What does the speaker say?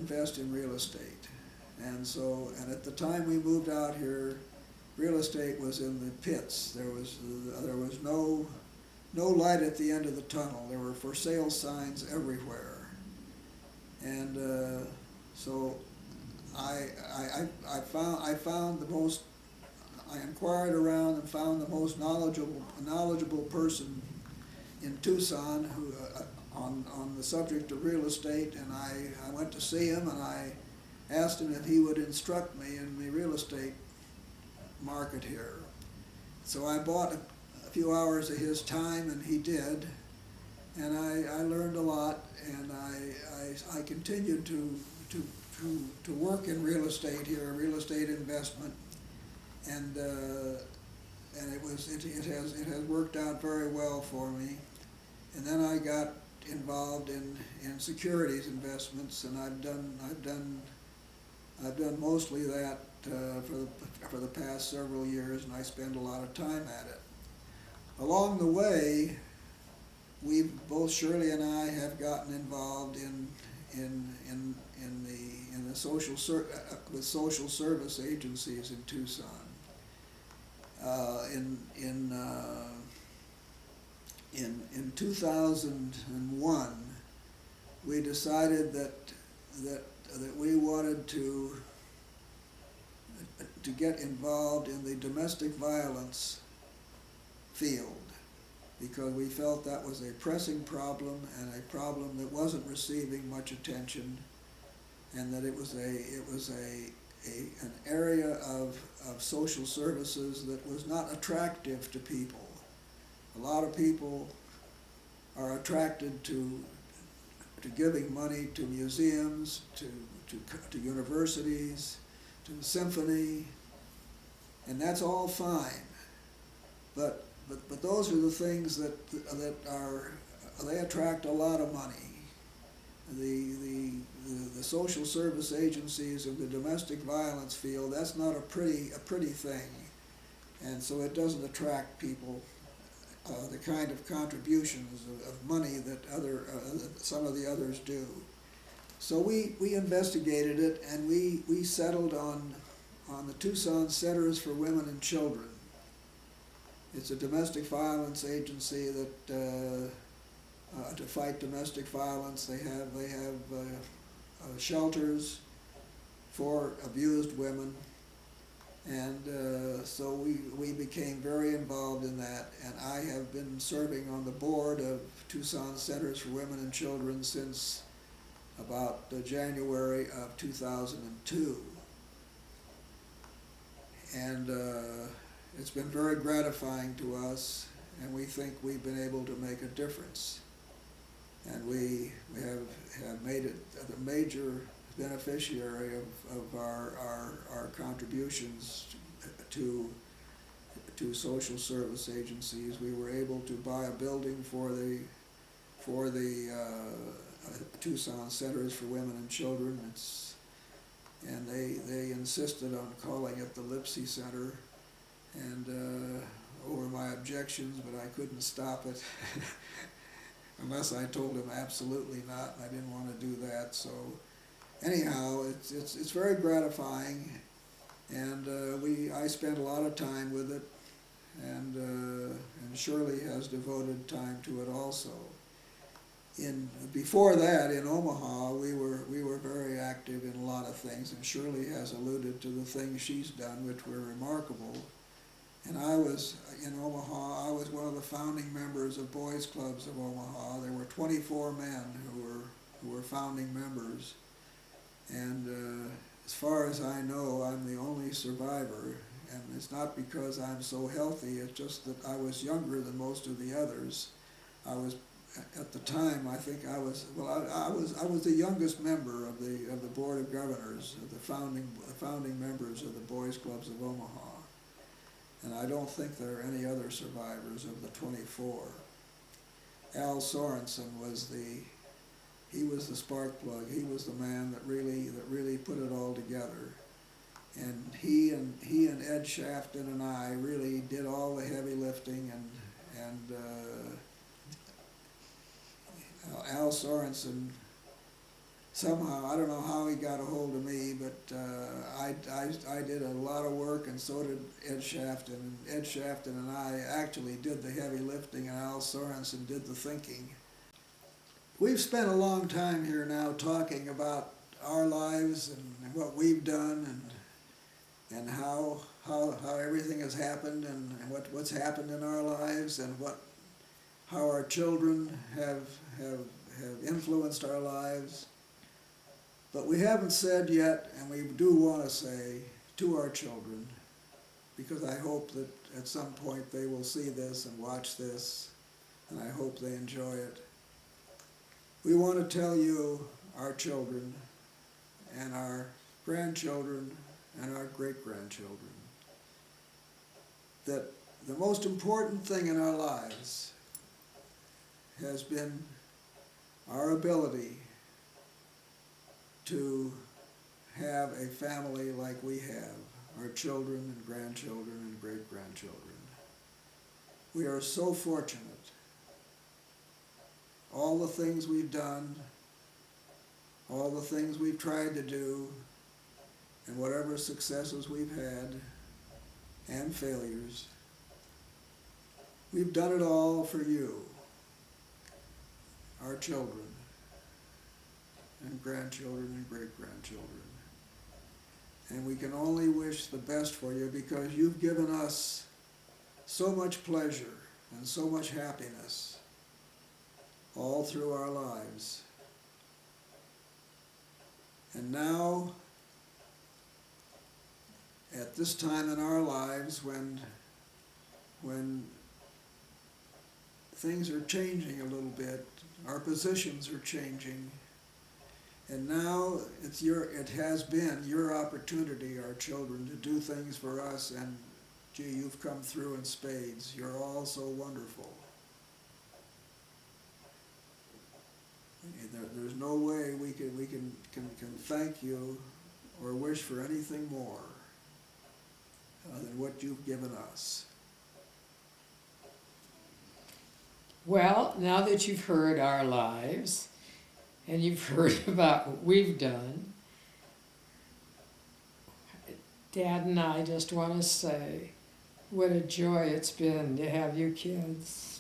invest in real estate. And at the time we moved out here, real estate was in the pits. There was no light at the end of the tunnel. There were for sale signs everywhere. And so I found the most, I inquired around and found the most knowledgeable person in Tucson who, on the subject of real estate, and I went to see him and I asked him if he would instruct me in the real estate market here. So I bought a few hours of his time, and he did, and I learned a lot, and I continued to work in real estate here, real estate investment, and it has worked out very well for me. And then I got involved in securities investments, and I've done mostly that for the past several years, and I spend a lot of time at it. Along the way, both Shirley and I have gotten involved with social service agencies in Tucson. In 2001, we decided that we wanted to get involved in the domestic violence field, because we felt that was a pressing problem and a problem that wasn't receiving much attention, and that it was an area of social services that was not attractive to people. A lot of people are attracted to giving money to museums, to universities, to the symphony, and that's all fine. But those are the things that they attract a lot of money. The social service agencies in the domestic violence field, that's not a pretty thing, and so it doesn't attract people the kind of contributions of money that some of the others do. So we investigated it, and we settled on the Tucson Centers for Women and Children. It's a domestic violence agency that to fight domestic violence. They have shelters for abused women, and so we became very involved in that. And I have been serving on the board of Tucson Centers for Women and Children since about January of 2002, and it's been very gratifying to us, and we think we've been able to make a difference. And we have made it a major beneficiary of our contributions to social service agencies. We were able to buy a building for the Tucson Centers for Women and Children. And they insisted on calling it the Lipsey Center, and over my objections, but I couldn't stop it unless I told him absolutely not, and I didn't want to do that. So anyhow, it's very gratifying, and I spend a lot of time with it, and Shirley has devoted time to it also. Before that, in Omaha, we were very active in a lot of things, and Shirley has alluded to the things she's done, which were remarkable. And in Omaha, I was one of the founding members of Boys Clubs of Omaha. There were 24 men who were founding members, and as far as I know, I'm the only survivor. And it's not because I'm so healthy, it's just that I was younger than most of the others. At the time, I think I was the youngest member of the Board of Governors, of the founding members of the Boys Clubs of Omaha. And I don't think there are any other survivors of the 24. Al Sorensen was the spark plug. He was the man that really put it all together. And he and Ed Shafton and I really did all the heavy lifting, and Al Sorensen, somehow, I don't know how he I did a lot of work, and so did Ed Shafton. Ed Shafton and I actually did the heavy lifting, and Al Sorensen did the thinking. We've spent a long time here now talking about our lives and what we've done, and how everything has happened, and what's happened in our lives, and how our children have influenced our lives. But we haven't said yet, and we do want to say to our children, because I hope that at some point they will see this and watch this, and I hope they enjoy it. We want to tell you, our children, and our grandchildren, and our great-grandchildren, that the most important thing in our lives has been our ability to have a family like we have, our children and grandchildren and great-grandchildren. We are so fortunate. All the things we've done, all the things we've tried to do, and whatever successes we've had, and failures, we've done it all for you, our children, and grandchildren and great-grandchildren. And we can only wish the best for you, because you've given us so much pleasure and so much happiness all through our lives. And now, at this time in our lives, when things are changing a little bit, our positions are changing, and now it has been your opportunity, our children, to do things for us, and gee, you've come through in spades. You're all so wonderful. There's no way we can thank you or wish for anything more than what you've given us. Well, now that you've heard our lives, and you've heard about what we've done, Dad and I just want to say what a joy it's been to have you kids.